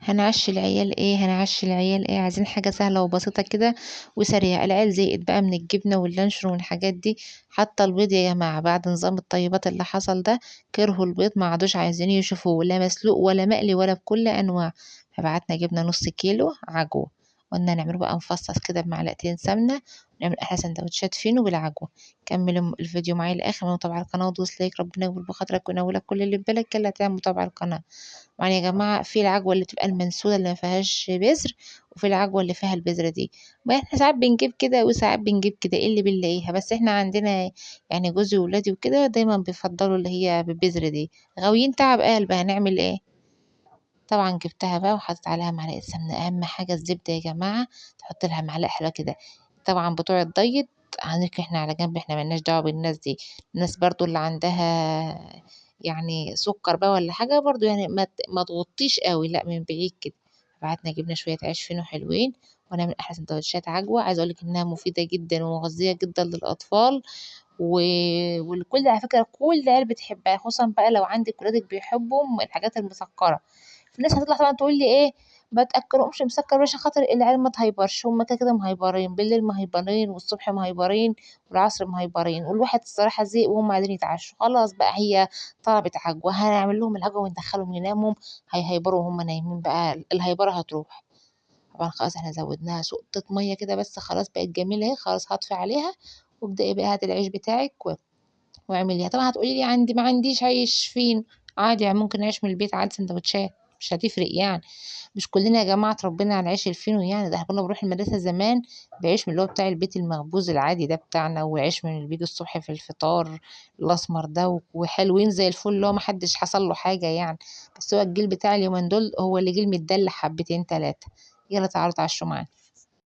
هنعشي العيال ايه عايزين حاجة سهلة وبسيطة كده وسريعة. العيال زهقت بقى من الجبنة واللانشون والحاجات دي. حتى البيض يا جماعة بعد نظام الطيبات اللي حصل ده كرهوا البيض، ما عادوش عايزين يشوفوه لا مسلوق ولا مقلي ولا بكل انواع. فبعتنا جبنا نص كيلو عجوة، قلنا نعمله بقى مفصص كده بمعلقتين سمنة، ونعمل احلى سندوتشات فينو بالعجوة. كمل الفيديو معايا للاخر، ومتابعة القناة ودوس لايك، ربنا يكبر بخاطرك وينولك كل اللي في بالك. يلا تعمل متابعة القناة. يعني يا جماعة في العجوة اللي بتبقى المنسولة اللي ما فيهاش بذر، وفي العجوة اللي فيها البذرة دي. ما احنا ساعات بنجيب كده وساعات بنجيب كده، ايه اللي بنلاقيها، بس احنا عندنا يعني جوزي وولادي وكده دايما بيفضلوا اللي هي بالبذرة دي. غاويين تعب قلب، هنعمل ايه. طبعا جبتها بقى وحطيت عليها معلقة سمنة. اهم حاجة الزبدة يا جماعة، تحط لها معلقة حلوة كده. طبعا بتوع الدايت هنركن احنا على جنب، احنا ملناش دعوة بالناس دي. الناس برضو اللي عندها يعني سكر بقى ولا حاجة برضو، يعني ما تغطيش قوي، لا من بعيد كده. بعتنا جبنا شوية عيش فينو حلوين، ونعمل أحلى سندوتشات عجوة. عايزة أقولك إنها مفيدة جدا ومغذية جدا للأطفال و... والكل على فكرة كل العيال بتحبها، خصوصا بقى لو عندك ولادك بيحبوا الحاجات المسكرة. في ناس هتطلع طبعا تقول لي ايه، ما تاكلهمش مسكر عشان خاطر العيال ما تهيبرش. هم كده كده مهيبرين، بالليل مهيبرين والصبح مهيبرين والعصر مهيبرين، والواحد الصراحه زهق وهم قاعدين يتعشوا. خلاص بقى هي طلبت عجوه، هنعمل لهم العجوه وندخلهم يناموا. هيهيبروا وهم نايمين بقى الهيبره هتروح. طبعا خلاص احنا زودناها سقطة ميه كده بس، خلاص بقت جميله اهي. خلاص هطفي عليها، وابدأي بقى هاتي العيش بتاعك واعمليها. طبعا هتقولي لي عندي ما عنديش عيش فين، عادي يعني ممكن نعيش من البيت عادي سندوتشات، مش هتفرق يعني. مش كلنا يا جماعة اتربينا على العيش الفينو، يعني ده احنا كنا بنروح المدرسة زمان بعيش من اللي هو بتاع البيت المخبوز العادي ده بتاعنا، وعيش من اللي بيجي الصبح في الفطار الأسمر ده، وحلوين زي الفل اللي هو محدش حصل له حاجة يعني. بس هو الجيل بتاع اليومين دول هو اللي جيل متدلع حبتين تلاتة. يلا تعالوا اتعشوا معانا.